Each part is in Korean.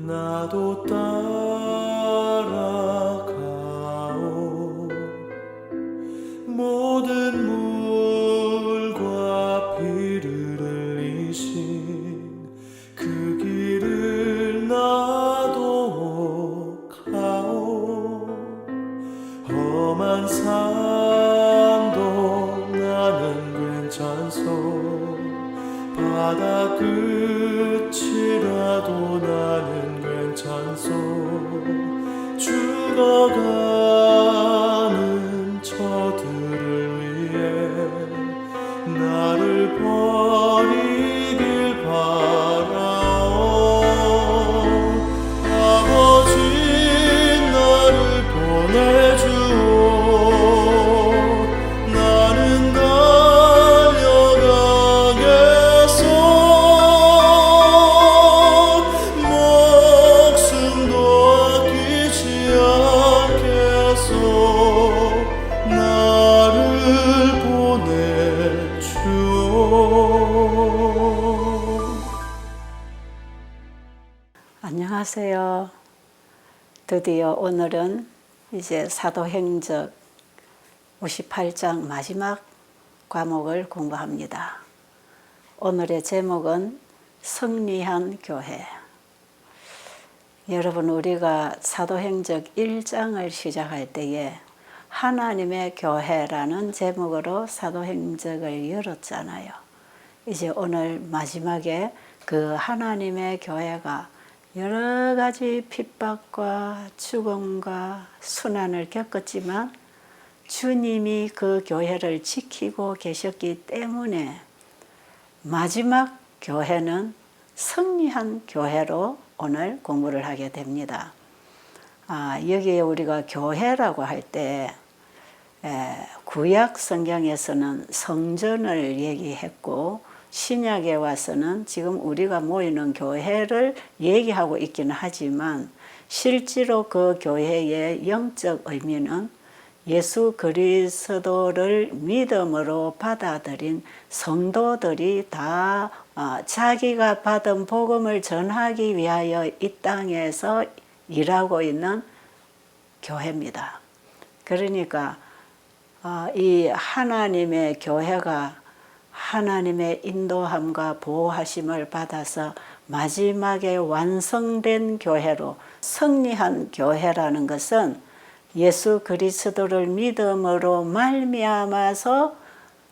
나도 따라가오. 모든 물과 피를 흘리신 그 길을 나도 가오. 험한 산도 나는 괜찮소. 바다 끝이라도 나는 괜찮소. 죽어가는 저들을 위해 나를 버리길 바라오. 아버지 나를 보내주오. 나는 달려가겠소. 목숨도 아끼지 않겠소. 나를 보내주오. 안녕하세요. 드디어 오늘은 이제 사도행적 58장 마지막 과목을 공부합니다. 오늘의 제목은 승리한 교회. 여러분, 우리가 사도행적 1장을 시작할 때에 하나님의 교회라는 제목으로 사도행적을 열었잖아요. 이제 오늘 마지막에 그 하나님의 교회가 여러 가지 핍박과 죽음과 순환을 겪었지만 주님이 그 교회를 지키고 계셨기 때문에 마지막 교회는 승리한 교회로 오늘 공부를 하게 됩니다. 여기에 우리가 교회라고 할 때 구약 성경에서는 성전을 얘기했고 신약에 와서는 지금 우리가 모이는 교회를 얘기하고 있기는 하지만 실제로 그 교회의 영적 의미는 예수 그리스도를 믿음으로 받아들인 성도들이 다 자기가 받은 복음을 전하기 위하여 이 땅에서 일하고 있는 교회입니다. 그러니까 이 하나님의 교회가 하나님의 인도함과 보호하심을 받아서 마지막에 완성된 교회로 승리한 교회라는 것은 예수 그리스도를 믿음으로 말미암아서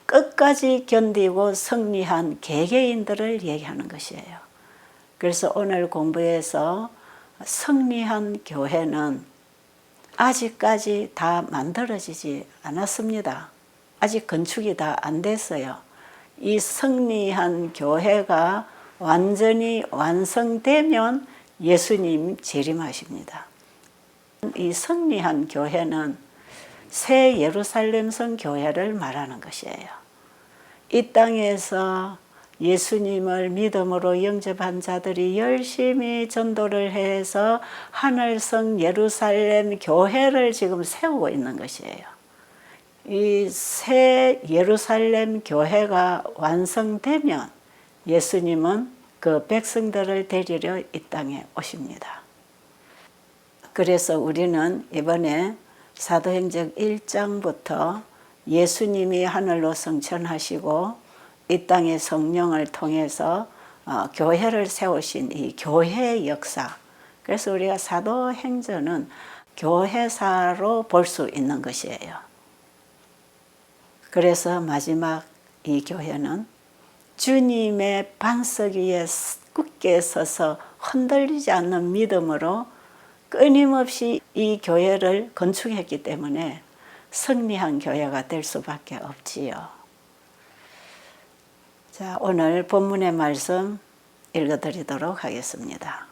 끝까지 견디고 승리한 개개인들을 얘기하는 것이에요. 그래서 오늘 공부에서 승리한 교회는 아직까지 다 만들어지지 않았습니다. 아직 건축이 다 안 됐어요. 이 승리한 교회가 완전히 완성되면 예수님 재림하십니다. 이 승리한 교회는 새 예루살렘성 교회를 말하는 것이에요. 이 땅에서 예수님을 믿음으로 영접한 자들이 열심히 전도를 해서 하늘성 예루살렘 교회를 지금 세우고 있는 것이에요. 이 새 예루살렘 교회가 완성되면 예수님은 그 백성들을 데리러 이 땅에 오십니다. 그래서 우리는 이번에 사도행적 1장부터 예수님이 하늘로 승천하시고 이 땅의 성령을 통해서 교회를 세우신 이 교회의 역사, 그래서 우리가 사도행전은 교회사로 볼 수 있는 것이에요. 그래서 마지막 이 교회는 주님의 반석 위에 굳게 서서 흔들리지 않는 믿음으로 끊임없이 이 교회를 건축했기 때문에 승리한 교회가 될 수밖에 없지요. 자, 오늘 본문의 말씀 읽어드리도록 하겠습니다.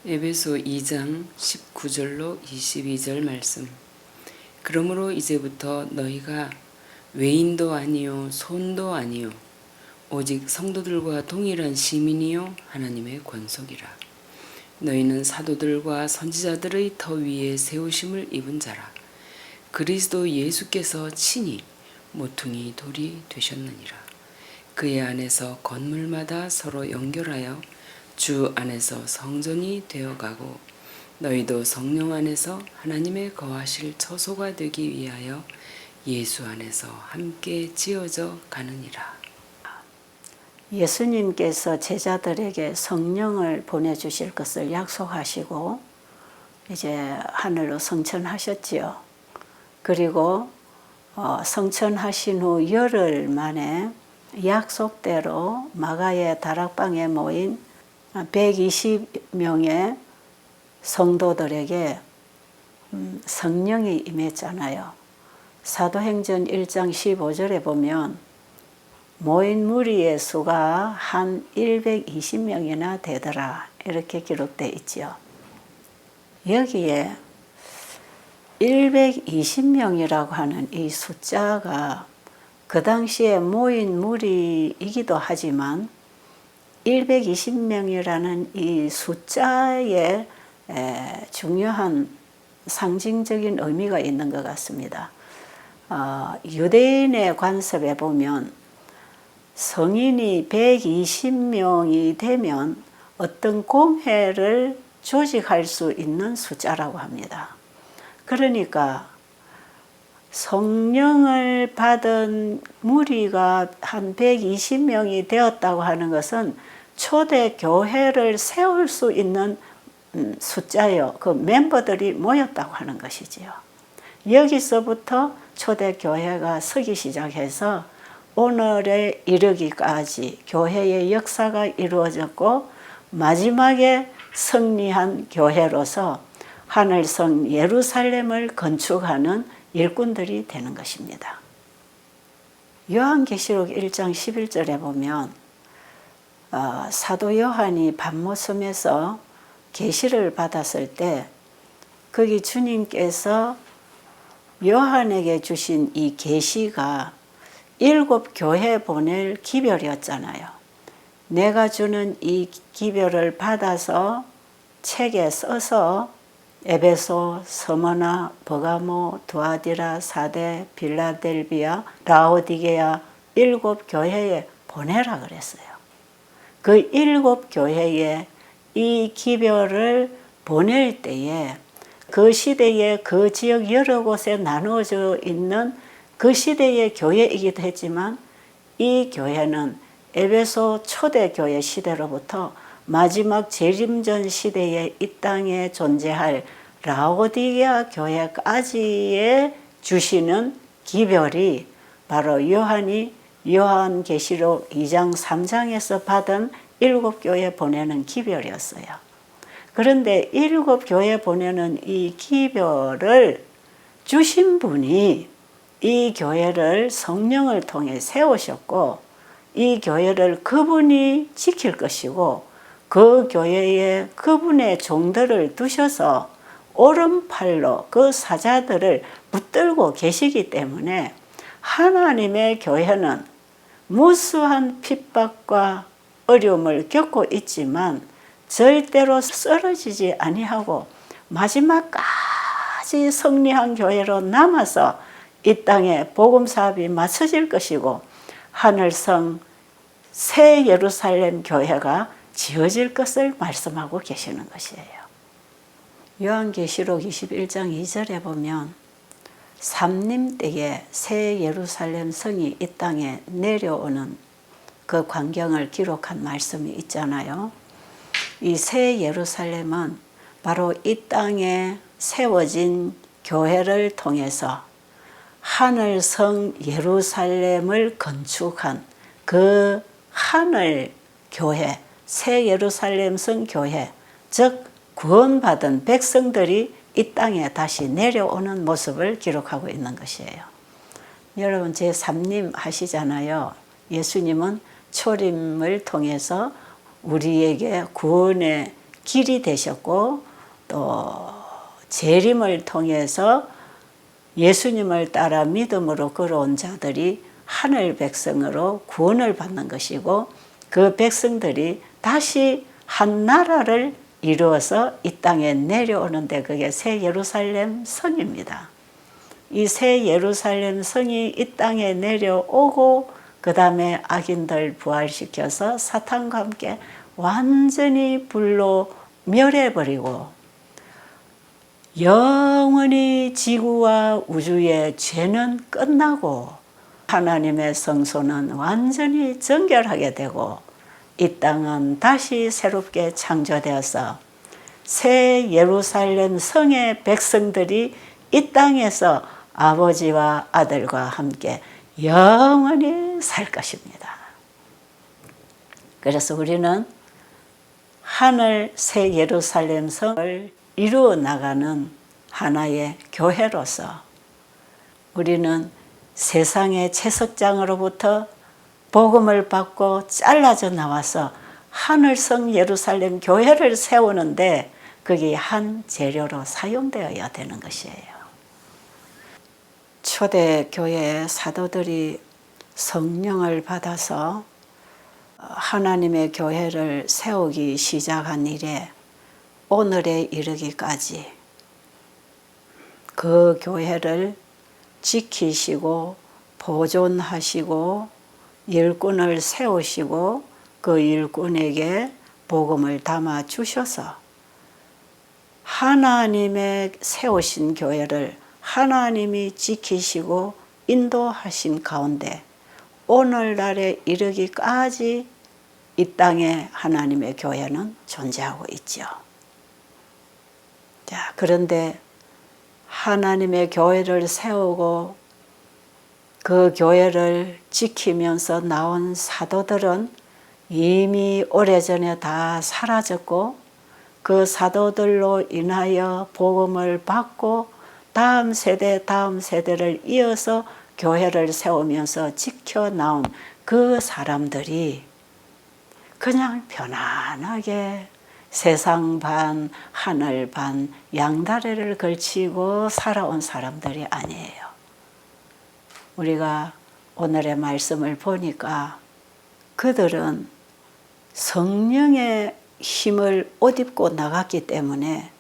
에베소 2장 19절로 22절 말씀. 그러므로 이제부터 너희가 외인도 아니요 손도 아니요 오직 성도들과 동일한 시민이요 하나님의 권속이라. 너희는 사도들과 선지자들의 터 위에 세우심을 입은 자라. 그리스도 예수께서 친히 모퉁이 돌이 되셨느니라. 그의 안에서 건물마다 서로 연결하여 주 안에서 성전이 되어가고 너희도 성령 안에서 하나님의 거하실 처소가 되기 위하여 예수 안에서 함께 지어져 가느니라. 예수님께서 제자들에게 성령을 보내주실 것을 약속하시고 이제 하늘로 승천하셨지요. 그리고 승천하신 후 열흘 만에 약속대로 마가의 다락방에 모인 120명의 성도들에게 성령이 임했잖아요. 사도행전 1장 15절에 보면 모인 무리의 수가 한 120명이나 되더라 이렇게 기록되어 있지요. 여기에 120명이라고 하는 이 숫자가 그 당시에 모인 무리이기도 하지만 120명이라는 이 숫자에 중요한 상징적인 의미가 있는 것 같습니다. 유대인의 관습에 보면 성인이 120명이 되면 어떤 공회를 조직할 수 있는 숫자라고 합니다. 그러니까 성령을 받은 무리가 한 120명이 되었다고 하는 것은 초대 교회를 세울 수 있는 숫자요. 그 멤버들이 모였다고 하는 것이지요. 여기서부터 초대 교회가 서기 시작해서 오늘에 이르기까지 교회의 역사가 이루어졌고 마지막에 승리한 교회로서 하늘성 예루살렘을 건축하는 일꾼들이 되는 것입니다. 요한계시록 1장 11절에 보면 사도 요한이 patmos섬에서 계시를 받았을 때 거기 주님께서 요한에게 주신 이 계시가 7 교회 보낼 기별이었잖아요. 내가 주는 이 기별을 받아서 책에 써서 에베소, 스무나, 버가모, 두아디라, 사데, 빌라델비아, 라오디게아 7 교회에 보내라 그랬어요. 그 7 교회에 이 기별을 보낼 때에 그 시대에 그 지역 여러 곳에 나누어져 있는 그 시대의 교회이기도 했지만 이 교회는 에베소 초대교회 시대로부터 마지막 재림전 시대에 이 땅에 존재할 라오디게아 교회까지의 주시는 기별이 바로 요한이 요한계시록 2장 3장에서 받은 7 교회 보내는 기별이었어요. 그런데 7 교회 보내는 이 기별을 주신 분이 이 교회를 성령을 통해 세우셨고 이 교회를 그분이 지킬 것이고 그 교회에 그분의 종들을 두셔서 오른팔로 그 사자들을 붙들고 계시기 때문에 하나님의 교회는 무수한 핍박과 어려움을 겪고 있지만 절대로 쓰러지지 아니하고 마지막까지 승리한 교회로 남아서 이 땅에 복음 사업이 마쳐질 것이고 하늘성 새 예루살렘 교회가 지어질 것을 말씀하고 계시는 것이에요. 요한계시록 21장 2절에 보면 삼림 때에 새 예루살렘 성이 이 땅에 내려오는 그 광경을 기록한 말씀이 있잖아요. 이 새 예루살렘은 바로 이 땅에 세워진 교회를 통해서 하늘성 예루살렘을 건축한 그 하늘 교회, 새 예루살렘 성 교회, 즉 구원받은 백성들이 이 땅에 다시 내려오는 모습을 기록하고 있는 것이에요. 여러분 제3님 하시잖아요. 예수님은 초림을 통해서 우리에게 구원의 길이 되셨고 또 재림을 통해서 예수님을 따라 믿음으로 걸어온 자들이 하늘 백성으로 구원을 받는 것이고 그 백성들이 다시 한 나라를 이루어서 이 땅에 내려오는데 그게 새 예루살렘 성입니다. 이 새 예루살렘 성이 이 땅에 내려오고 그 다음에 악인들 부활시켜서 사탄과 함께 완전히 불로 멸해버리고 영원히 지구와 우주의 죄는 끝나고 하나님의 성소는 완전히 정결하게 되고 이 땅은 다시 새롭게 창조되어서 새 예루살렘 성의 백성들이 이 땅에서 아버지와 아들과 함께 영원히 살 것입니다. 그래서 우리는 하늘 새 예루살렘 성을 이루어 나가는 하나의 교회로서 우리는 세상의 채석장으로부터 복음을 받고 잘라져 나와서 하늘성 예루살렘 교회를 세우는데 그게 한 재료로 사용되어야 되는 것이에요. 초대 교회 사도들이 성령을 받아서 하나님의 교회를 세우기 시작한 이래 오늘에 이르기까지 그 교회를 지키시고 보존하시고 일꾼을 세우시고 그 일꾼에게 복음을 담아 주셔서 하나님의 세우신 교회를 하나님이 지키시고 인도하신 가운데 오늘날에 이르기까지 이 땅에 하나님의 교회는 존재하고 있죠. 자, 그런데 하나님의 교회를 세우고 그 교회를 지키면서 나온 사도들은 이미 오래전에 다 사라졌고 그 사도들로 인하여 복음을 받고 다음 세대를 이어서 교회를 세우면서 지켜나온 그 사람들이 그냥 편안하게 세상 반 하늘 반 양다리를 걸치고 살아온 사람들이 아니에요. 우리가 오늘의 말씀을 보니까 그들은 성령의 힘을 옷 입고 나갔기 때문에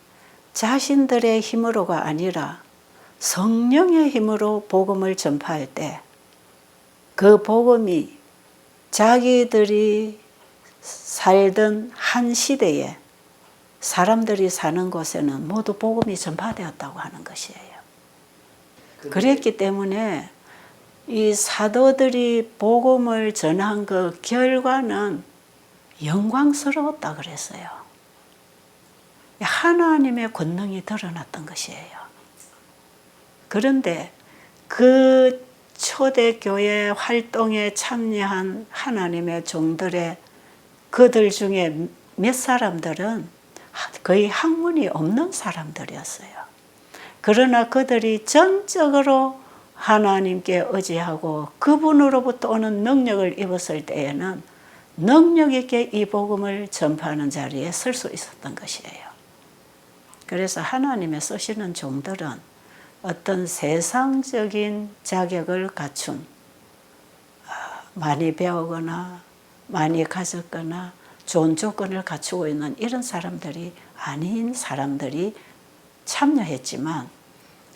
자신들의 힘으로가 아니라 성령의 힘으로 복음을 전파할 때 그 복음이 자기들이 살던 한 시대에 사람들이 사는 곳에는 모두 복음이 전파되었다고 하는 것이에요. 그랬기 때문에 이 사도들이 복음을 전한 그 결과는 영광스러웠다 그랬어요. 하나님의 권능이 드러났던 것이에요. 그런데 그 초대교회 활동에 참여한 하나님의 종들의 그들 중에 몇 사람들은 거의 학문이 없는 사람들이었어요. 그러나 그들이 전적으로 하나님께 의지하고 그분으로부터 오는 능력을 입었을 때에는 능력 있게 이 복음을 전파하는 자리에 설 수 있었던 것이에요. 그래서 하나님의 쓰시는 종들은 어떤 세상적인 자격을 갖춘 많이 배우거나 많이 가졌거나 좋은 조건을 갖추고 있는 이런 사람들이 아닌 사람들이 참여했지만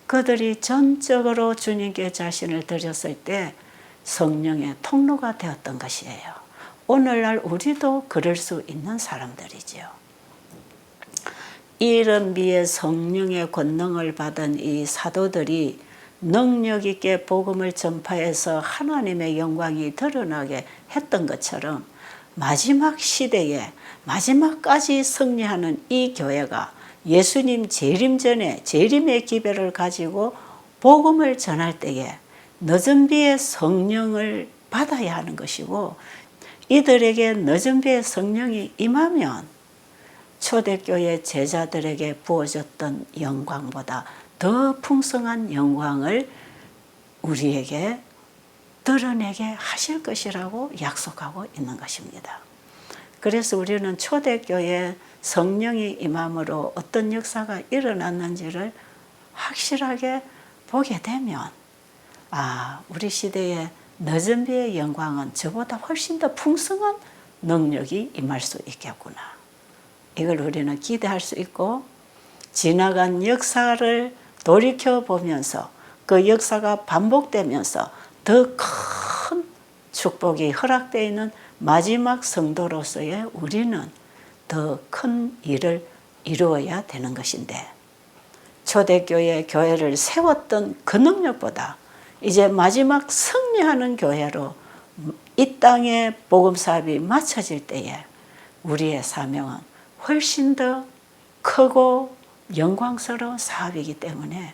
그들이 전적으로 주님께 자신을 드렸을 때 성령의 통로가 되었던 것이에요. 오늘날 우리도 그럴 수 있는 사람들이지요. 이런 미의 성령의 권능을 받은 이 사도들이 능력 있게 복음을 전파해서 하나님의 영광이 드러나게 했던 것처럼 마지막 시대에 마지막까지 승리하는 이 교회가 예수님 재림 전에 재림의 기별을 가지고 복음을 전할 때에 늦은 비의 성령을 받아야 하는 것이고 이들에게 늦은 비의 성령이 임하면 초대교회 제자들에게 부어졌던 영광보다 더 풍성한 영광을 우리에게 드러내게 하실 것이라고 약속하고 있는 것입니다. 그래서 우리는 초대교회 성령이 임함으로 어떤 역사가 일어났는지를 확실하게 보게 되면 우리 시대의 늦은 비의 영광은 저보다 훨씬 더 풍성한 능력이 임할 수 있겠구나. 이걸 우리는 기대할 수 있고 지나간 역사를 돌이켜보면서 그 역사가 반복되면서 더 큰 축복이 허락되어 있는 마지막 성도로서의 우리는 더 큰 일을 이루어야 되는 것인데, 초대교회 교회를 세웠던 그 능력보다 이제 마지막 승리하는 교회로 이 땅의 복음사업이 마쳐질 때에 우리의 사명은 훨씬 더 크고 영광스러운 사업이기 때문에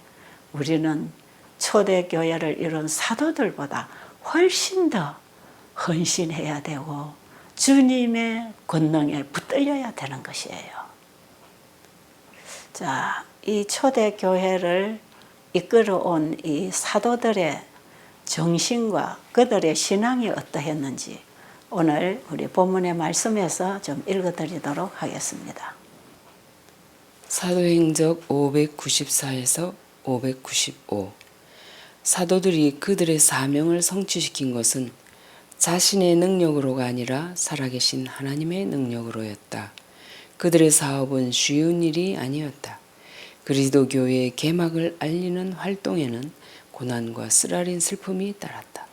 우리는 초대교회를 이룬 사도들보다 훨씬 더 헌신해야 되고 주님의 권능에 붙들려야 되는 것이에요. 자, 이 초대교회를 이끌어온 이 사도들의 정신과 그들의 신앙이 어떠했는지 오늘 우리 본문의 말씀에서 좀 읽어드리도록 하겠습니다. 사도행적 594에서 595. 사도들이 그들의 사명을 성취시킨 것은 자신의 능력으로가 아니라 살아계신 하나님의 능력으로였다. 그들의 사업은 쉬운 일이 아니었다. 그리스도 교회의 개막을 알리는 활동에는 고난과 쓰라린 슬픔이 따랐다.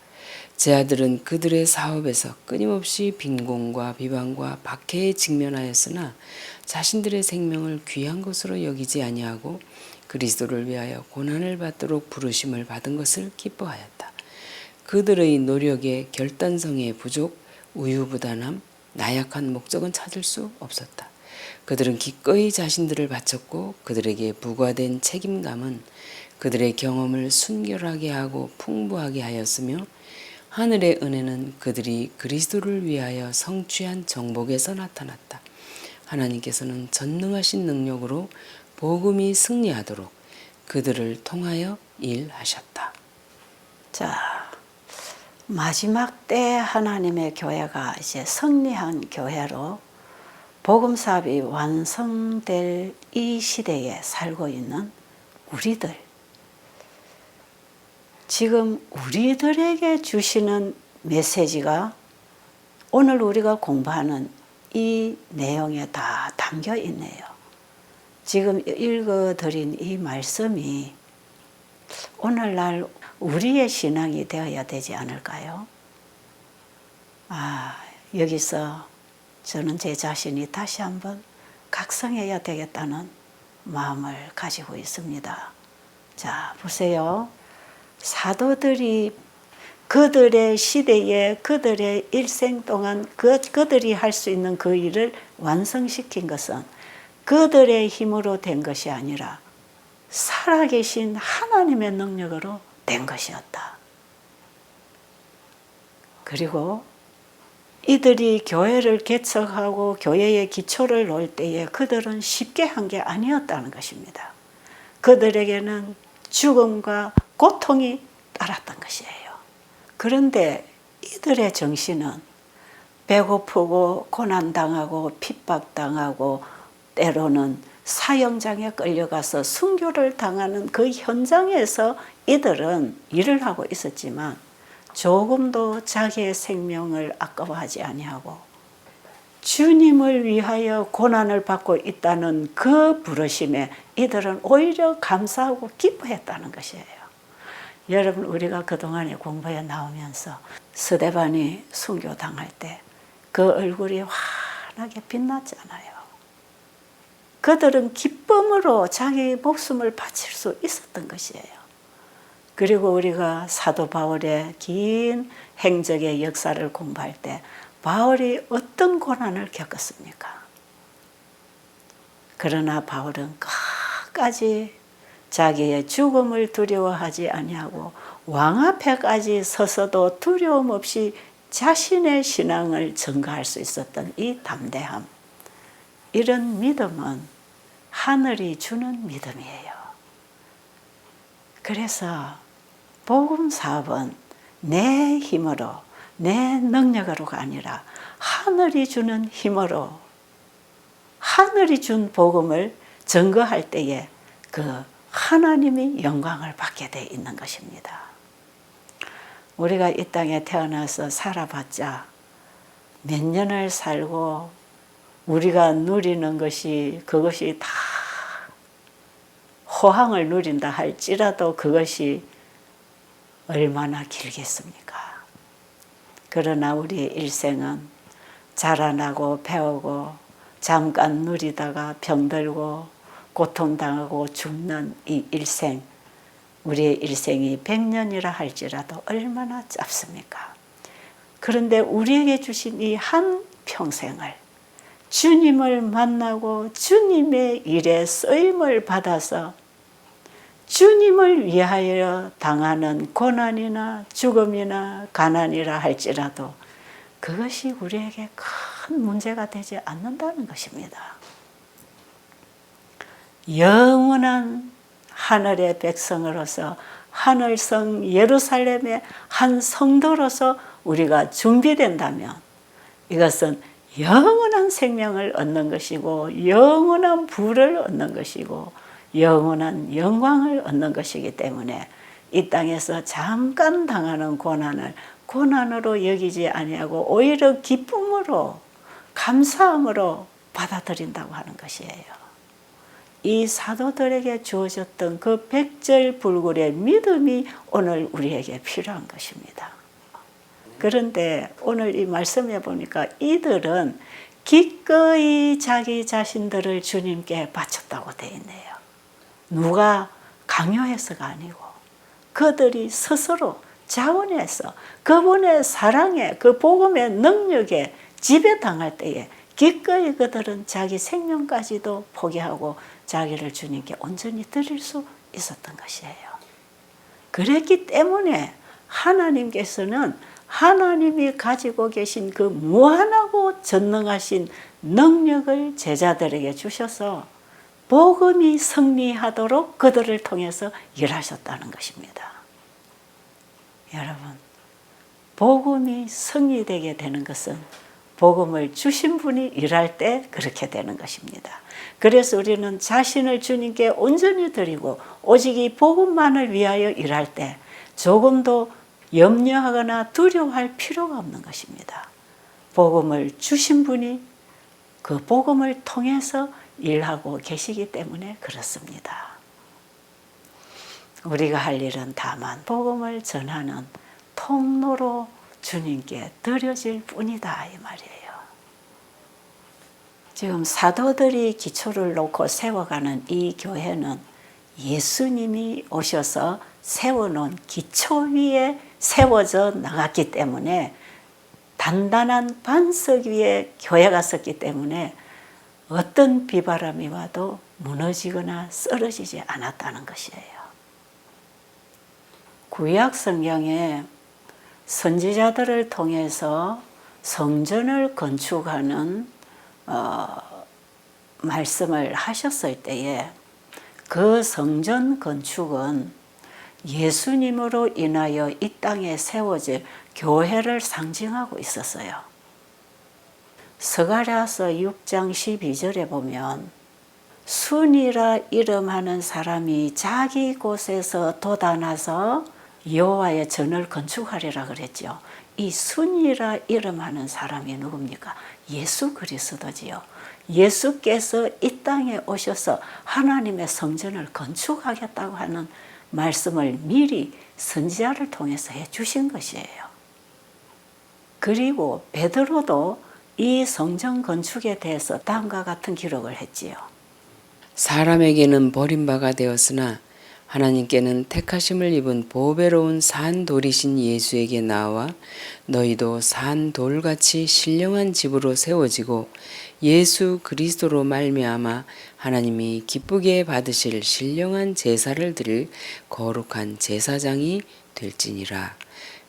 제자들은 그들의 사업에서 끊임없이 빈곤과 비방과 박해에 직면하였으나 자신들의 생명을 귀한 것으로 여기지 아니하고 그리스도를 위하여 고난을 받도록 부르심을 받은 것을 기뻐하였다. 그들의 노력의 결단성의 부족, 우유부단함, 나약한 목적은 찾을 수 없었다. 그들은 기꺼이 자신들을 바쳤고 그들에게 부과된 책임감은 그들의 경험을 순결하게 하고 풍부하게 하였으며 하늘의 은혜는 그들이 그리스도를 위하여 성취한 정복에서 나타났다. 하나님께서는 전능하신 능력으로 복음이 승리하도록 그들을 통하여 일하셨다. 자, 마지막 때 하나님의 교회가 이제 승리한 교회로 복음 사업이 완성될 이 시대에 살고 있는 우리들, 지금 우리들에게 주시는 메시지가 오늘 우리가 공부하는 이 내용에 다 담겨 있네요. 지금 읽어드린 이 말씀이 오늘날 우리의 신앙이 되어야 되지 않을까요? 여기서 저는 제 자신이 다시 한번 각성해야 되겠다는 마음을 가지고 있습니다. 자, 보세요. 사도들이 그들의 시대에 그들의 일생 동안 그들이 할 수 있는 그 일을 완성시킨 것은 그들의 힘으로 된 것이 아니라 살아계신 하나님의 능력으로 된 것이었다. 그리고 이들이 교회를 개척하고 교회의 기초를 놓을 때에 그들은 쉽게 한 게 아니었다는 것입니다. 그들에게는 죽음과 고통이 따랐던 것이에요. 그런데 이들의 정신은 배고프고 고난당하고 핍박당하고 때로는 사형장에 끌려가서 순교를 당하는 그 현장에서 이들은 일을 하고 있었지만 조금도 자기의 생명을 아까워하지 아니하고 주님을 위하여 고난을 받고 있다는 그 부르심에 이들은 오히려 감사하고 기뻐했다는 것이에요. 여러분, 우리가 그동안에 공부에 나오면서 스데반이 순교당할 때 그 얼굴이 환하게 빛났잖아요. 그들은 기쁨으로 자기 목숨을 바칠 수 있었던 것이에요. 그리고 우리가 사도 바울의 긴 행적의 역사를 공부할 때 바울이 어떤 고난을 겪었습니까? 그러나 바울은 끝까지 자기의 죽음을 두려워하지 아니하고 왕 앞에까지 서서도 두려움 없이 자신의 신앙을 증거할 수 있었던 이 담대함, 이런 믿음은 하늘이 주는 믿음이에요. 그래서 복음 사업은 내 힘으로, 내 능력으로가 아니라 하늘이 주는 힘으로, 하늘이 준 복음을 증거할 때에 그 하나님이 영광을 받게 돼 있는 것입니다. 우리가 이 땅에 태어나서 살아봤자 몇 년을 살고 우리가 누리는 것이, 그것이 다 호황을 누린다 할지라도 그것이 얼마나 길겠습니까? 그러나 우리의 일생은 자라나고 배우고 잠깐 누리다가 병들고 고통당하고 죽는 이 일생, 우리의 일생이 100년이라 할지라도 얼마나 짧습니까? 그런데 우리에게 주신 이 한 평생을 주님을 만나고 주님의 일에 쓰임을 받아서 주님을 위하여 당하는 고난이나 죽음이나 가난이라 할지라도 그것이 우리에게 큰 문제가 되지 않는다는 것입니다. 영원한 하늘의 백성으로서 하늘성 예루살렘의 한 성도로서 우리가 준비된다면 이것은 영원한 생명을 얻는 것이고 영원한 부를 얻는 것이고 영원한 영광을 얻는 것이기 때문에 이 땅에서 잠깐 당하는 고난을 고난으로 여기지 아니하고 오히려 기쁨으로 감사함으로 받아들인다고 하는 것이에요. 이 사도들에게 주어졌던 그 백절불굴의 믿음이 오늘 우리에게 필요한 것입니다. 그런데 오늘 이 말씀에 보니까 이들은 기꺼이 자기 자신들을 주님께 바쳤다고 되어 있네요. 누가 강요해서가 아니고 그들이 스스로 자원해서 그분의 사랑에 그 복음의 능력에 지배당할 때에 기꺼이 그들은 자기 생명까지도 포기하고 자기를 주님께 온전히 드릴 수 있었던 것이에요. 그랬기 때문에 하나님께서는 하나님이 가지고 계신 그 무한하고 전능하신 능력을 제자들에게 주셔서 복음이 승리하도록 그들을 통해서 일하셨다는 것입니다. 여러분, 복음이 승리되게 되는 것은 복음을 주신 분이 일할 때 그렇게 되는 것입니다. 그래서 우리는 자신을 주님께 온전히 드리고 오직 이 복음만을 위하여 일할 때 조금도 염려하거나 두려워할 필요가 없는 것입니다. 복음을 주신 분이 그 복음을 통해서 일하고 계시기 때문에 그렇습니다. 우리가 할 일은 다만 복음을 전하는 통로로 주님께 드려질 뿐이다 이 말이에요. 지금 사도들이 기초를 놓고 세워가는 이 교회는 예수님이 오셔서 세워놓은 기초 위에 세워져 나갔기 때문에 단단한 반석 위에 교회가 섰기 때문에 어떤 비바람이 와도 무너지거나 쓰러지지 않았다는 것이에요. 구약 성경에 선지자들을 통해서 성전을 건축하는 말씀을 하셨을 때에 그 성전 건축은 예수님으로 인하여 이 땅에 세워질 교회를 상징하고 있었어요. 스가랴서 6장 12절에 보면 순이라 이름하는 사람이 자기 곳에서 돋아나서 여호와의 전을 건축하리라 그랬죠. 이 순이라 이름하는 사람이 누굽니까? 예수 그리스도지요. 예수께서 이 땅에 오셔서 하나님의 성전을 건축하겠다고 하는 말씀을 미리 선지자를 통해서 해주신 것이에요. 그리고 베드로도 이 성전 건축에 대해서 다음과 같은 기록을 했지요. 사람에게는 버림바가 되었으나 하나님께는 택하심을 입은 보배로운 산 돌이신 예수에게 나와 너희도 산 돌같이 신령한 집으로 세워지고 예수 그리스도로 말미암아 하나님이 기쁘게 받으실 신령한 제사를 드릴 거룩한 제사장이 될지니라.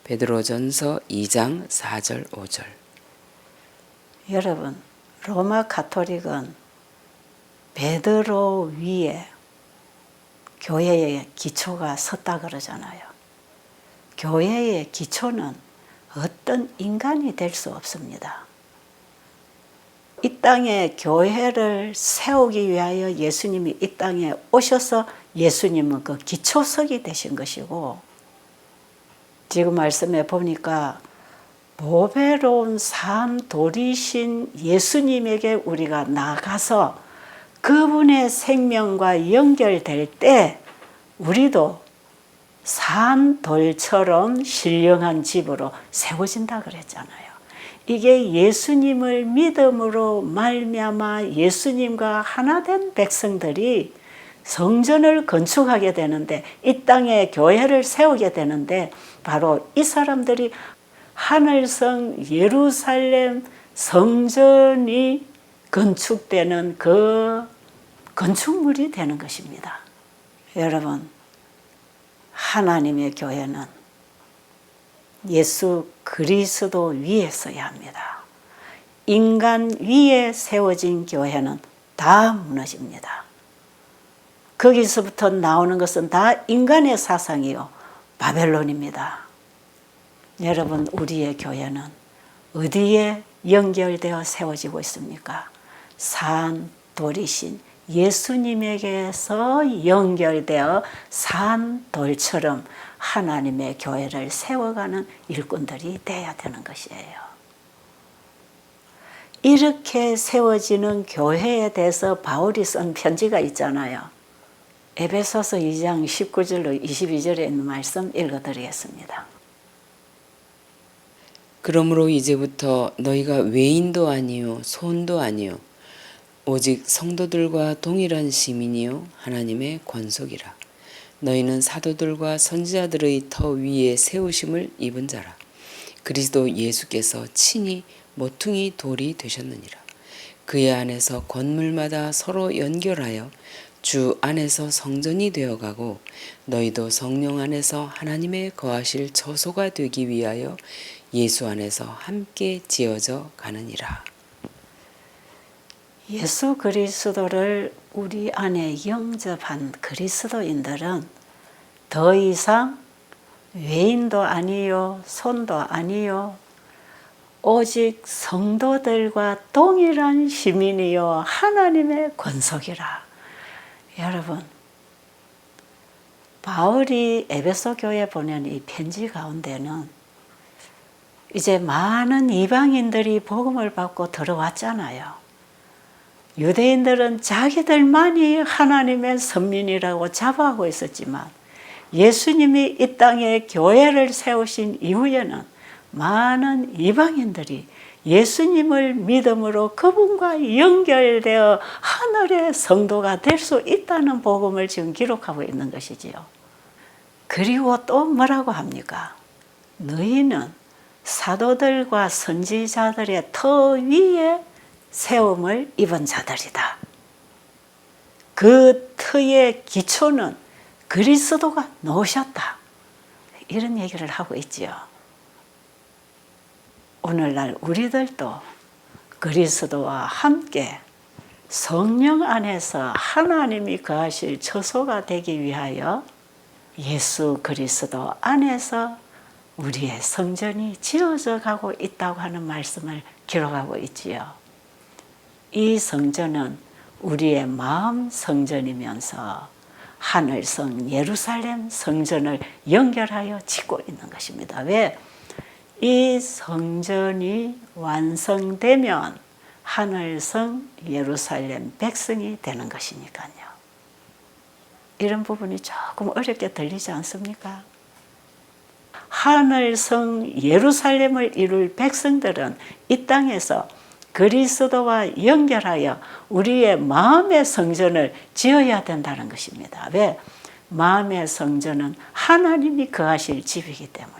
베드로전서 2장 4절 5절. 여러분, 로마 가톨릭은 베드로 위에 교회의 기초가 섰다 그러잖아요. 교회의 기초는 어떤 인간이 될 수 없습니다. 이 땅에 교회를 세우기 위하여 예수님이 이 땅에 오셔서 예수님은 그 기초석이 되신 것이고, 지금 말씀에 보니까 보배로운 산 돌이신 예수님에게 우리가 나가서 그분의 생명과 연결될 때 우리도 산 돌처럼 신령한 집으로 세워진다 그랬잖아요. 이게 예수님을 믿음으로 말미암아 예수님과 하나 된 백성들이 성전을 건축하게 되는데, 이 땅에 교회를 세우게 되는데, 바로 이 사람들이 하늘성 예루살렘 성전이 건축되는 그 건축물이 되는 것입니다. 여러분, 하나님의 교회는 예수 그리스도 위에 서야 합니다. 인간 위에 세워진 교회는 다 무너집니다. 거기서부터 나오는 것은 다 인간의 사상이요, 바벨론입니다. 여러분, 우리의 교회는 어디에 연결되어 세워지고 있습니까? 산 돌이신 예수님에게서 연결되어 산 돌처럼 하나님의 교회를 세워가는 일꾼들이 되어야 되는 것이에요. 이렇게 세워지는 교회에 대해서 바울이 쓴 편지가 있잖아요. 에베소서 2장 19절로 22절에 있는 말씀 읽어드리겠습니다. 그러므로 이제부터 너희가 외인도 아니요 손도 아니요 오직 성도들과 동일한 시민이요 하나님의 권속이라. 너희는 사도들과 선지자들의 터 위에 세우심을 입은 자라. 그리스도 예수께서 친히 모퉁이 돌이 되셨느니라. 그의 안에서 건물마다 서로 연결하여 주 안에서 성전이 되어가고 너희도 성령 안에서 하나님의 거하실 처소가 되기 위하여 예수 안에서 함께 지어져 가느니라. 예수 그리스도를 우리 안에 영접한 그리스도인들은 더 이상 외인도 아니요 손도 아니요 오직 성도들과 동일한 시민이요 하나님의 권속이라. 여러분, 바울이 에베소 교회에 보낸 이 편지 가운데는 이제 많은 이방인들이 복음을 받고 들어왔잖아요. 유대인들은 자기들만이 하나님의 선민이라고 자부하고 있었지만 예수님이 이 땅에 교회를 세우신 이후에는 많은 이방인들이 예수님을 믿음으로 그분과 연결되어 하늘의 성도가 될 수 있다는 복음을 지금 기록하고 있는 것이지요. 그리고 또 뭐라고 합니까? 너희는 사도들과 선지자들의 터 위에 세움을 입은 자들이다. 그 터의 기초는 그리스도가 놓으셨다. 이런 얘기를 하고 있지요. 오늘날 우리들도 그리스도와 함께 성령 안에서 하나님이 거하실 처소가 되기 위하여 예수 그리스도 안에서 우리의 성전이 지어져 가고 있다고 하는 말씀을 기록하고 있지요. 이 성전은 우리의 마음 성전이면서 하늘성 예루살렘 성전을 연결하여 짓고 있는 것입니다. 왜? 이 성전이 완성되면 하늘성 예루살렘 백성이 되는 것이니까요. 이런 부분이 조금 어렵게 들리지 않습니까? 하늘성 예루살렘을 이룰 백성들은 이 땅에서 그리스도와 연결하여 우리의 마음의 성전을 지어야 된다는 것입니다. 왜? 마음의 성전은 하나님이 거하실 집이기 때문에.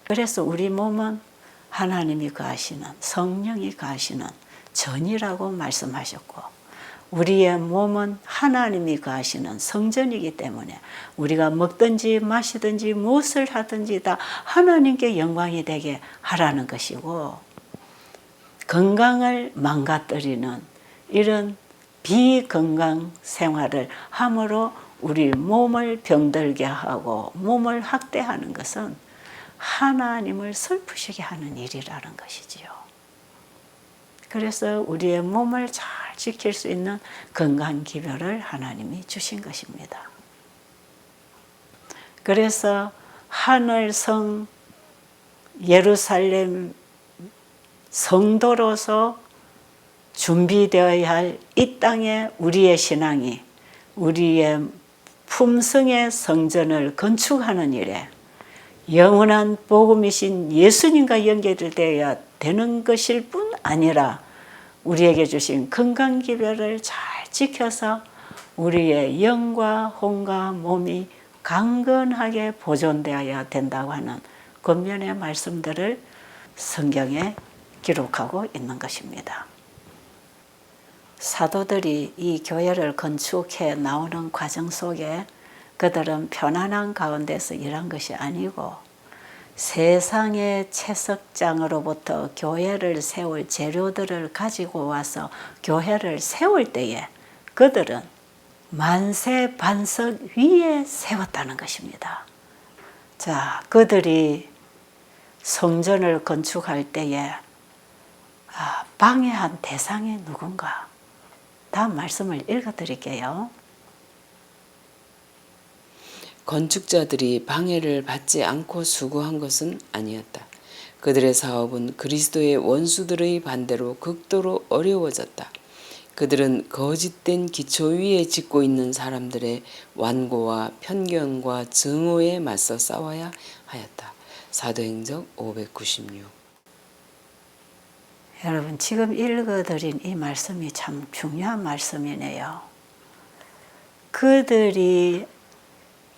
그래서 우리 몸은 하나님이 거하시는, 성령이 거하시는 전이라고 말씀하셨고, 우리의 몸은 하나님이 거하시는 성전이기 때문에 우리가 먹든지 마시든지 무엇을 하든지 다 하나님께 영광이 되게 하라는 것이고, 건강을 망가뜨리는 이런 비건강 생활을 함으로 우리 몸을 병들게 하고 몸을 학대하는 것은 하나님을 슬프시게 하는 일이라는 것이지요. 그래서 우리의 몸을 잘 지킬 수 있는 건강 기별을 하나님이 주신 것입니다. 그래서 하늘성 예루살렘 성도로서 준비되어야 할 이 땅에 우리의 신앙이 우리의 품성의 성전을 건축하는 일에 영원한 복음이신 예수님과 연결되어야 되는 것일 뿐 아니라 우리에게 주신 건강기별을 잘 지켜서 우리의 영과 혼과 몸이 강건하게 보존되어야 된다고 하는 권면의 말씀들을 성경에 기록하고 있는 것입니다. 사도들이 이 교회를 건축해 나오는 과정 속에 그들은 편안한 가운데서 일한 것이 아니고 세상의 채석장으로부터 교회를 세울 재료들을 가지고 와서 교회를 세울 때에 그들은 만세 반석 위에 세웠다는 것입니다. 자, 그들이 성전을 건축할 때에 방해한 대상이 누군가? 다음 말씀을 읽어드릴게요. 건축자들이 방해를 받지 않고 수고한 것은 아니었다. 그들의 사업은 그리스도의 원수들의 반대로 극도로 어려워졌다. 그들은 거짓된 기초 위에 짓고 있는 사람들의 완고와 편견과 증오에 맞서 싸워야 하였다. 사도행전 596. 여러분, 지금 읽어드린 이 말씀이 참 중요한 말씀이네요. 그들이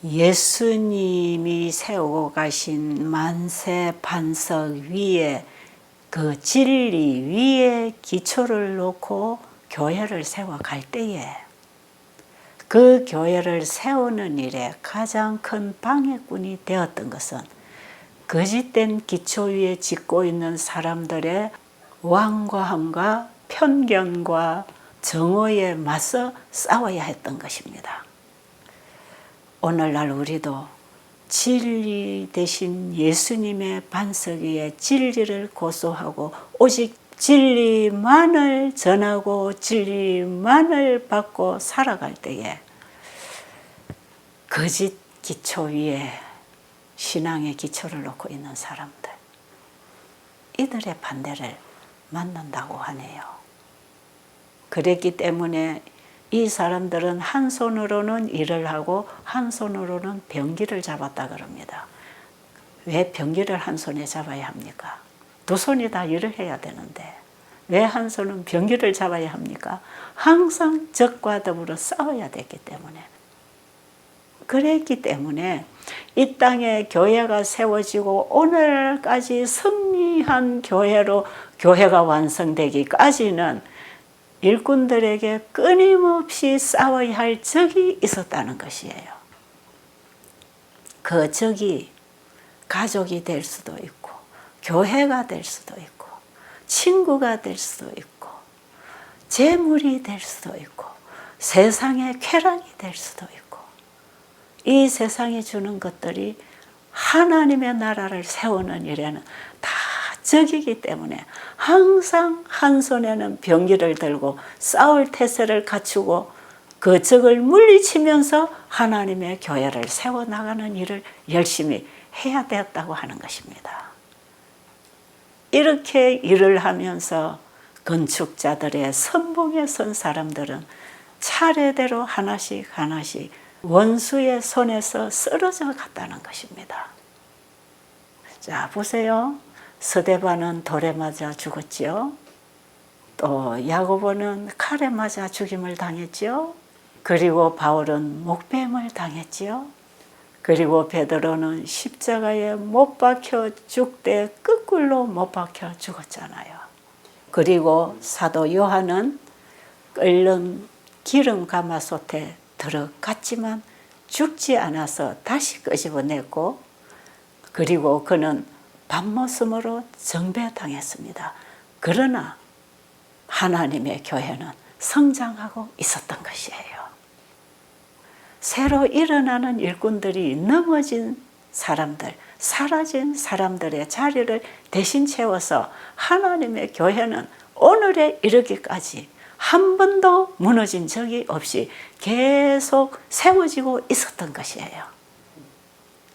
예수님이 세우고 가신 만세 반석 위에 그 진리 위에 기초를 놓고 교회를 세워갈 때에 그 교회를 세우는 일에 가장 큰 방해꾼이 되었던 것은 거짓된 기초 위에 짓고 있는 사람들의 완고함과 편견과 정오에 맞서 싸워야 했던 것입니다. 오늘날 우리도 진리 대신 예수님의 반석 위에 진리를 고소하고 오직 진리만을 전하고 진리만을 받고 살아갈 때에 거짓 기초 위에 신앙의 기초를 놓고 있는 사람들, 이들의 반대를 만난다고 하네요. 그랬기 때문에 이 사람들은 한 손으로는 일을 하고 한 손으로는 병기를 잡았다 그럽니다. 왜 병기를 한 손에 잡아야 합니까? 두 손이 다 일을 해야 되는데 왜 한 손은 병기를 잡아야 합니까? 항상 적과 더불어 싸워야 됐기 때문에. 그랬기 때문에 이 땅에 교회가 세워지고 오늘까지 승리한 교회로 교회가 완성되기까지는 일꾼들에게 끊임없이 싸워야 할 적이 있었다는 것이에요. 그 적이 가족이 될 수도 있고 교회가 될 수도 있고 친구가 될 수도 있고 재물이 될 수도 있고 세상의 쾌락이 될 수도 있고 이 세상이 주는 것들이 하나님의 나라를 세우는 일에는 다 적이기 때문에 항상 한 손에는 병기를 들고 싸울 태세를 갖추고 그 적을 물리치면서 하나님의 교회를 세워나가는 일을 열심히 해야 되었다고 하는 것입니다. 이렇게 일을 하면서 건축자들의 선봉에 선 사람들은 차례대로 하나씩 하나씩 원수의 손에서 쓰러져 갔다는 것입니다. 자, 보세요. 스데반은 돌에 맞아 죽었지요. 또 야고보는 칼에 맞아 죽임을 당했지요. 그리고 바울은 목뱀을 당했지요. 그리고 베드로는 십자가에 못 박혀 죽되 거꾸로 못 박혀 죽었잖아요. 그리고 사도 요한은 끓는 기름 가마솥에 들어갔지만 죽지 않아서 다시 끄집어냈고, 그리고 그는 밤모섬으로 정배당했습니다. 그러나 하나님의 교회는 성장하고 있었던 것이에요. 새로 일어나는 일꾼들이 넘어진 사람들, 사라진 사람들의 자리를 대신 채워서 하나님의 교회는 오늘에 이르기까지 한 번도 무너진 적이 없이 계속 세워지고 있었던 것이에요.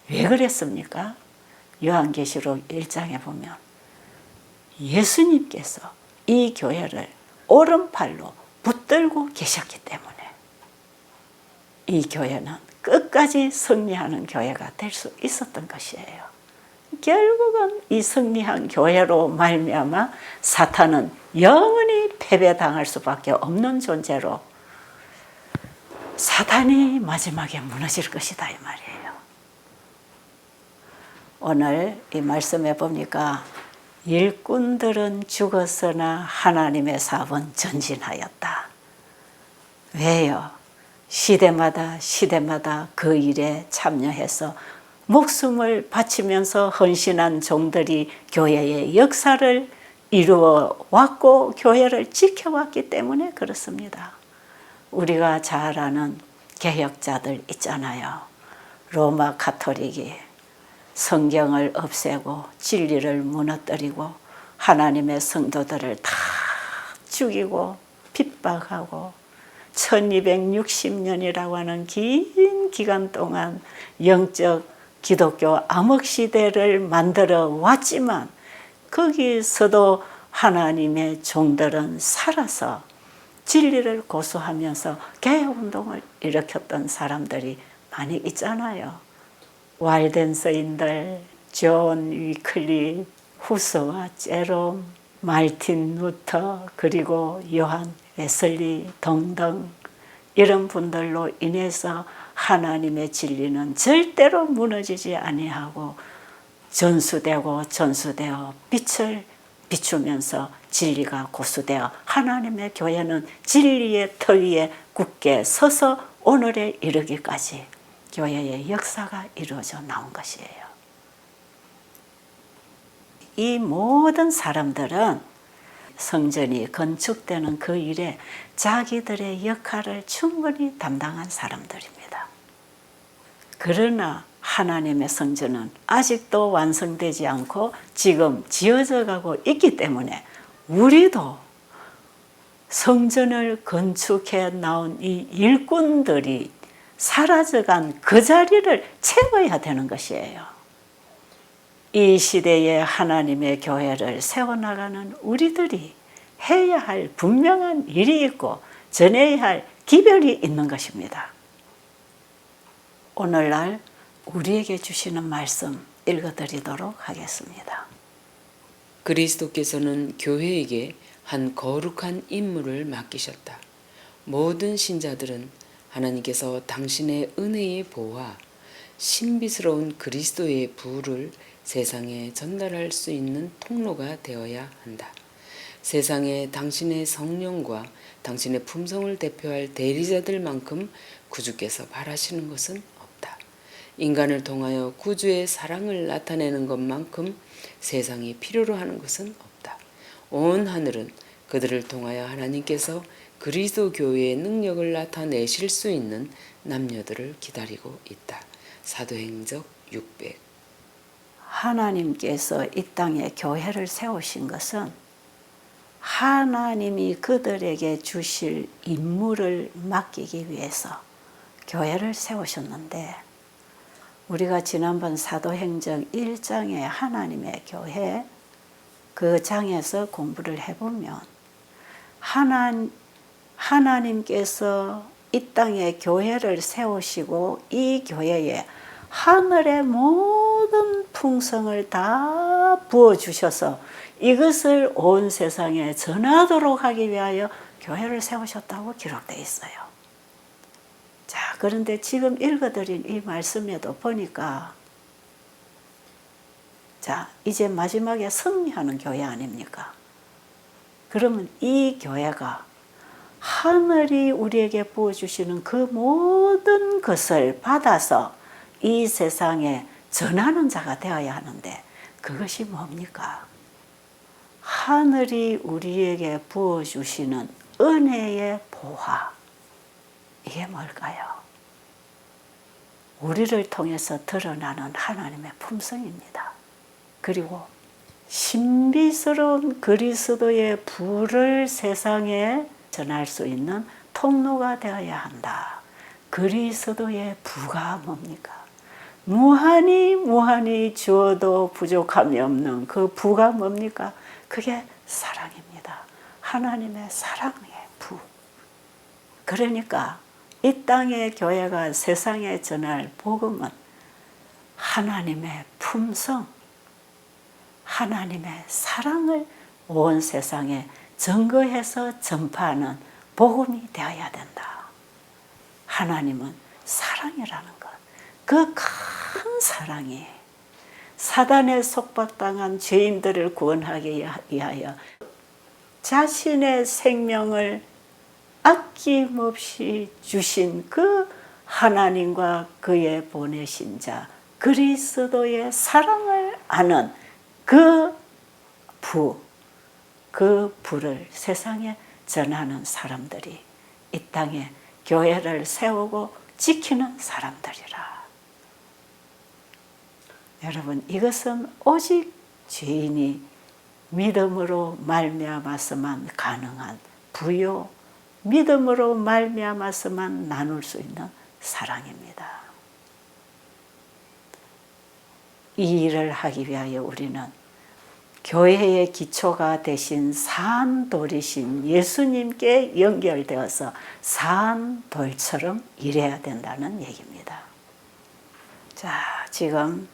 왜 그랬습니까? 요한계시록 1장에 보면 예수님께서 이 교회를 오른팔로 붙들고 계셨기 때문에 이 교회는 끝까지 승리하는 교회가 될 수 있었던 것이에요. 결국은 이 승리한 교회로 말미암아 사탄은 영원히 패배당할 수밖에 없는 존재로 사탄이 마지막에 무너질 것이다 이 말이에요. 오늘 이 말씀에 보니까 일꾼들은 죽었으나 하나님의 사업은 전진하였다. 왜요? 시대마다 그 일에 참여해서 목숨을 바치면서 헌신한 종들이 교회의 역사를 이루어 왔고 교회를 지켜왔기 때문에 그렇습니다. 우리가 잘 아는 개혁자들 있잖아요. 로마 가톨릭이 성경을 없애고 진리를 무너뜨리고 하나님의 성도들을 다 죽이고 핍박하고 1260년이라고 하는 긴 기간 동안 영적 기독교 암흑시대를 만들어 왔지만 거기서도 하나님의 종들은 살아서 진리를 고수하면서 개혁운동을 일으켰던 사람들이 많이 있잖아요. 왈덴서인들, 존 위클리, 후스와 제롬, 말틴 루터, 그리고 요한 웨슬리 등등 이런 분들로 인해서 하나님의 진리는 절대로 무너지지 아니하고 전수되어 빛을 비추면서 진리가 고수되어 하나님의 교회는 진리의 터 위에 굳게 서서 오늘에 이르기까지 교회의 역사가 이루어져 나온 것이에요. 이 모든 사람들은 성전이 건축되는 그 일에 자기들의 역할을 충분히 담당한 사람들입니다. 그러나 하나님의 성전은 아직도 완성되지 않고 지금 지어져 가고 있기 때문에 우리도 성전을 건축해 나온 이 일꾼들이 사라져간 그 자리를 채워야 되는 것이에요. 이 시대에 하나님의 교회를 세워나가는 우리들이 해야 할 분명한 일이 있고 전해야 할 기별이 있는 것입니다. 오늘날 우리에게 주시는 말씀 읽어드리도록 하겠습니다. 그리스도께서는 교회에게 한 거룩한 임무를 맡기셨다. 모든 신자들은 하나님께서 당신의 은혜의 보화, 신비스러운 그리스도의 부를 세상에 전달할 수 있는 통로가 되어야 한다. 세상에 당신의 성령과 당신의 품성을 대표할 대리자들만큼 구주께서 바라시는 것은 없다. 인간을 통하여 구주의 사랑을 나타내는 것만큼 세상이 필요로 하는 것은 없다. 온 하늘은 그들을 통하여 하나님께서 그리스도 교회의 능력을 나타내실 수 있는 남녀들을 기다리고 있다. 사도행적 600. 하나님께서 이 땅에 교회를 세우신 것은 하나님이 그들에게 주실 임무를 맡기기 위해서 교회를 세우셨는데 우리가 지난번 사도행전 1장의 하나님의 교회 그 장에서 공부를 해보면 하나님께서 이 땅에 교회를 세우시고 이 교회에 하늘의 모든 풍성을 다 부어주셔서 이것을 온 세상에 전하도록 하기 위하여 교회를 세우셨다고 기록되어 있어요. 자, 그런데 지금 읽어드린 이 말씀에도 보니까 자, 이제 마지막에 승리하는 교회 아닙니까? 그러면 이 교회가 하늘이 우리에게 부어주시는 그 모든 것을 받아서 이 세상에 전하는 자가 되어야 하는데 그것이 뭡니까? 하늘이 우리에게 부어주시는 은혜의 보화. 이게 뭘까요? 우리를 통해서 드러나는 하나님의 품성입니다. 그리고 신비스러운 그리스도의 부를 세상에 전할 수 있는 통로가 되어야 한다. 그리스도의 부가 뭡니까? 무한히 주어도 부족함이 없는 그 부가 뭡니까? 그게 사랑입니다. 하나님의 사랑의 부. 그러니까 이 땅의 교회가 세상에 전할 복음은 하나님의 품성, 하나님의 사랑을 온 세상에 증거해서 전파하는 복음이 되어야 된다. 하나님은 사랑이라는 것, 그 큰 사랑이 사단에 속박당한 죄인들을 구원하기 위하여 자신의 생명을 아낌없이 주신 그 하나님과 그의 보내신 자 그리스도의 사랑을 아는 그 불을 세상에 전하는 사람들이 이 땅에 교회를 세우고 지키는 사람들이라. 여러분, 이것은 오직 죄인이 믿음으로 말미암아서만 가능한 부요, 믿음으로 말미암아서만 나눌 수 있는 사랑입니다. 이 일을 하기 위하여 우리는 교회의 기초가 되신 산돌이신 예수님께 연결되어서 산돌처럼 일해야 된다는 얘기입니다. 자, 지금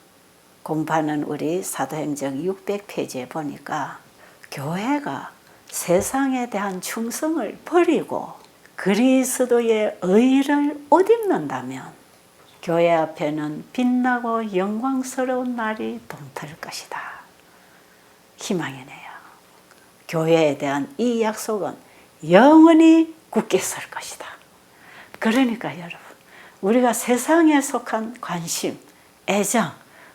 공부하는 우리 사도행전 600페이지에 보니까 교회가 세상에 대한 충성을 버리고 그리스도의 의를 옷 입는다면 교회 앞에는 빛나고 영광스러운 날이 동틀 것이다. 희망이네요. 교회에 대한 이 약속은 영원히 굳게 설 것이다. 그러니까 여러분, 우리가 세상에 속한 관심, 애정,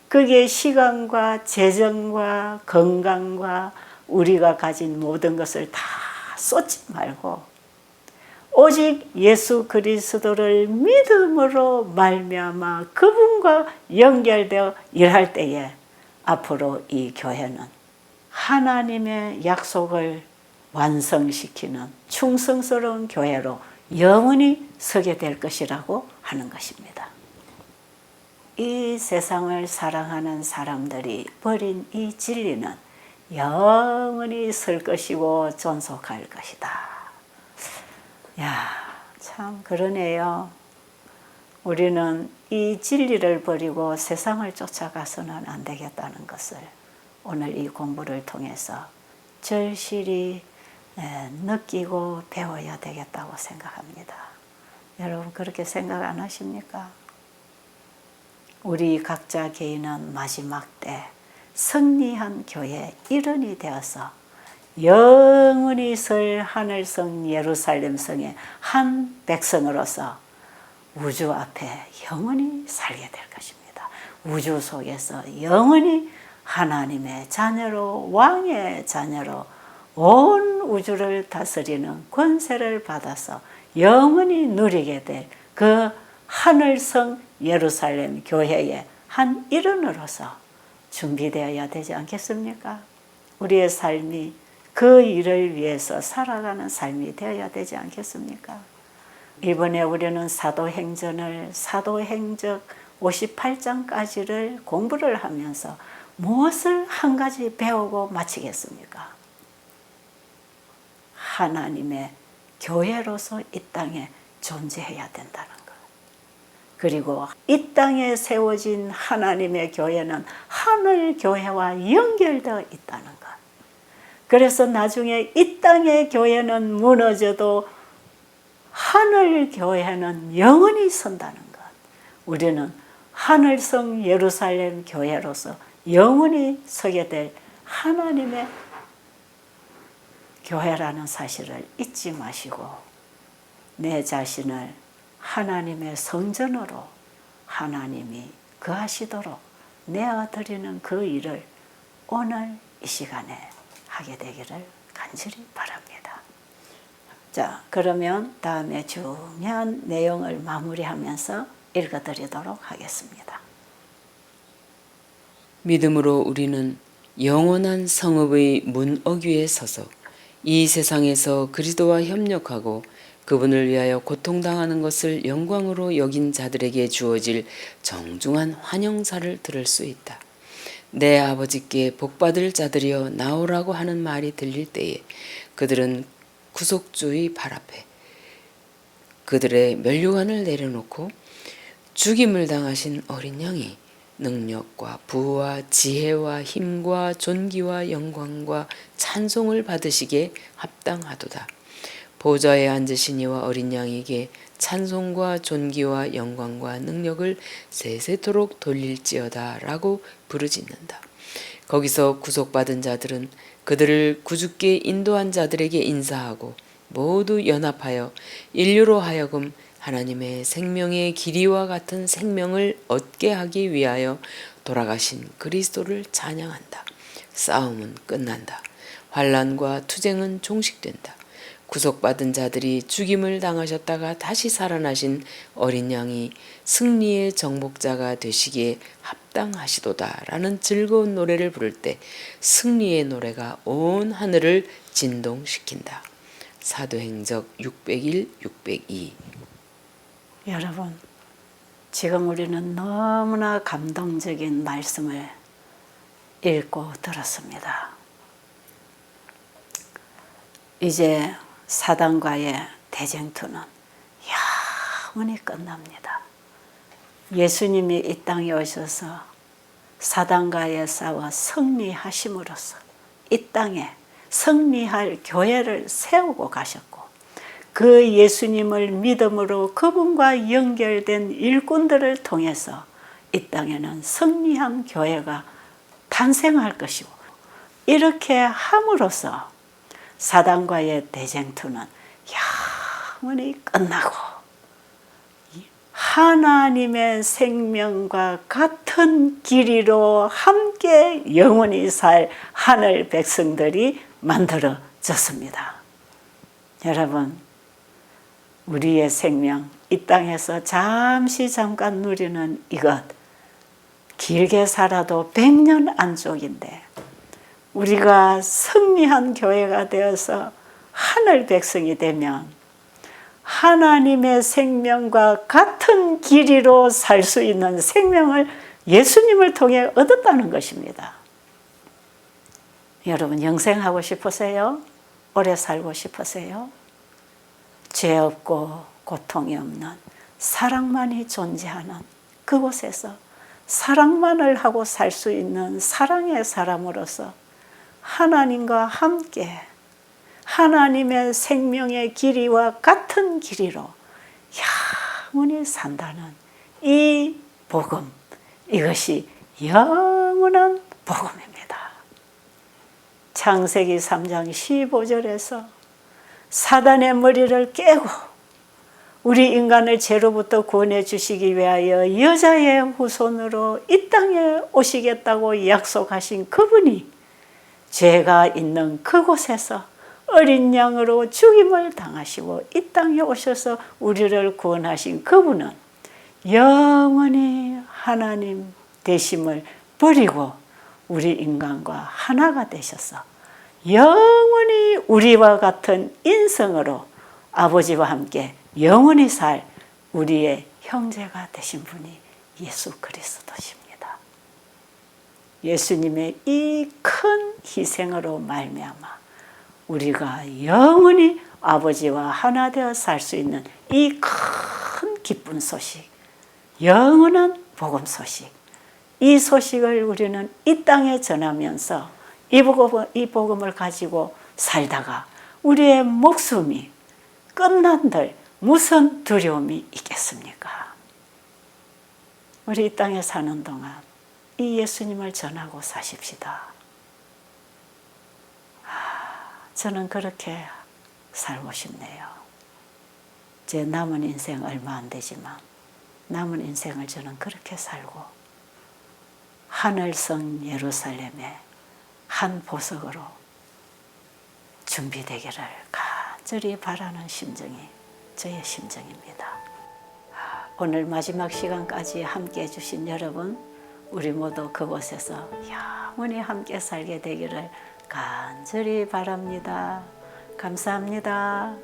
그게 시간과 재정과 건강과 우리가 가진 모든 것을 다 쏟지 말고 오직 예수 그리스도를 믿음으로 말미암아 그분과 연결되어 일할 때에 앞으로 이 교회는 하나님의 약속을 완성시키는 충성스러운 교회로 영원히 서게 될 것이라고 하는 것입니다. 이 세상을 사랑하는 사람들이 버린 이 진리는 영원히 설 것이고 존속할 것이다. 야, 참 그러네요. 우리는 이 진리를 버리고 세상을 쫓아가서는 안 되겠다는 것을 오늘 이 공부를 통해서 절실히 느끼고 배워야 되겠다고 생각합니다. 여러분 그렇게 생각 안 하십니까? 우리 각자 개인은 마지막 때 승리한 교회 일원이 되어서 영원히 설 하늘성 예루살렘성의 한 백성으로서 우주 앞에 영원히 살게 될 것입니다. 우주 속에서 영원히 하나님의 자녀로 왕의 자녀로 온 우주를 다스리는 권세를 받아서 영원히 누리게 될 그 하늘성 예루살렘 교회의 한 일원으로서 준비되어야 되지 않겠습니까? 우리의 삶이 그 일을 위해서 살아가는 삶이 되어야 되지 않겠습니까? 이번에 우리는 사도행전을 사도행적 58장까지를 공부를 하면서 무엇을 한 가지 배우고 마치겠습니까? 하나님의 교회로서 이 땅에 존재해야 된다는 것. 그리고 이 땅에 세워진 하나님의 교회는 하늘 교회와 연결되어 있다는 것. 그래서 나중에 이 땅의 교회는 무너져도 하늘 교회는 영원히 선다는 것. 우리는 하늘성 예루살렘 교회로서 영원히 서게 될 하나님의 교회라는 사실을 잊지 마시고 내 자신을 하나님의 성전으로 하나님이 거하시도록 내어드리는 그 일을 오늘 이 시간에 하게 되기를 간절히 바랍니다. 자, 그러면 다음에 중요한 내용을 마무리하면서 읽어드리도록 하겠습니다. 믿음으로 우리는 영원한 성읍의 문어귀에 서서 이 세상에서 그리스도와 협력하고 그분을 위하여 고통당하는 것을 영광으로 여긴 자들에게 주어질 정중한 환영사를 들을 수 있다. 내 아버지께 복받을 자들이여 나오라고 하는 말이 들릴 때에 그들은 구속주의 발 앞에 그들의 면류관을 내려놓고 죽임을 당하신 어린 양이 능력과 부와 지혜와 힘과 존귀와 영광과 찬송을 받으시기에 합당하도다. 보좌에 앉으신 이와 어린 양에게 찬송과 존귀와 영광과 능력을 세세토록 돌릴지어다 라고 부르짖는다. 거기서 구속받은 자들은 그들을 구주께 인도한 자들에게 인사하고 모두 연합하여 인류로 하여금 하나님의 생명의 길이와 같은 생명을 얻게 하기 위하여 돌아가신 그리스도를 찬양한다. 싸움은 끝난다. 환난과 투쟁은 종식된다. 구속받은 자들이 죽임을 당하셨다가 다시 살아나신 어린 양이 승리의 정복자가 되시기에 합당하시도다 라는 즐거운 노래를 부를 때 승리의 노래가 온 하늘을 진동시킨다. 사도행적 601, 602. 여러분, 지금 우리는 너무나 감동적인 말씀을 읽고 들었습니다. 이제 사단과의 대쟁투는 영원히 끝납니다. 예수님이 이 땅에 오셔서 사단과의 싸워 승리하심으로써 이 땅에 승리할 교회를 세우고 가셨고, 그 예수님을 믿음으로 그분과 연결된 일꾼들을 통해서 이 땅에는 승리한 교회가 탄생할 것이고, 이렇게 함으로써 사단과의 대쟁투는 영원히 끝나고 하나님의 생명과 같은 길이로 함께 영원히 살 하늘 백성들이 만들어졌습니다. 여러분, 우리의 생명, 이 땅에서 잠깐 누리는 이것, 길게 살아도 100년 안쪽인데 우리가 승리한 교회가 되어서 하늘 백성이 되면 하나님의 생명과 같은 길이로 살 수 있는 생명을 예수님을 통해 얻었다는 것입니다. 여러분, 영생하고 싶으세요? 오래 살고 싶으세요? 죄 없고 고통이 없는 사랑만이 존재하는 그곳에서 사랑만을 하고 살 수 있는 사랑의 사람으로서 하나님과 함께 하나님의 생명의 길이와 같은 길이로 영원히 산다는 이 복음, 이것이 영원한 복음입니다. 창세기 3장 15절에서 사단의 머리를 깨고 우리 인간을 죄로부터 구원해 주시기 위하여 여자의 후손으로 이 땅에 오시겠다고 약속하신 그분이 죄가 있는 그곳에서 어린 양으로 죽임을 당하시고 이 땅에 오셔서 우리를 구원하신 그분은 영원히 하나님 되심을 버리고 우리 인간과 하나가 되셔서 영원히 우리와 같은 인성으로 아버지와 함께 영원히 살 우리의 형제가 되신 분이 예수 그리스도십니다. 예수님의 이 큰 희생으로 말미암아 우리가 영원히 아버지와 하나 되어 살 수 있는 이 큰 기쁜 소식, 영원한 복음 소식, 이 소식을 우리는 이 땅에 전하면서 이 복음을 가지고 살다가 우리의 목숨이 끝난들 무슨 두려움이 있겠습니까? 우리 이 땅에 사는 동안 이 예수님을 전하고 사십시다. 저는 그렇게 살고 싶네요. 제 남은 인생 얼마 안 되지만 남은 인생을 저는 그렇게 살고 하늘성 예루살렘의 한 보석으로 준비되기를 간절히 바라는 심정이 저의 심정입니다. 오늘 마지막 시간까지 함께 해주신 여러분, 우리 모두 그곳에서 영원히 함께 살게 되기를 간절히 바랍니다. 감사합니다.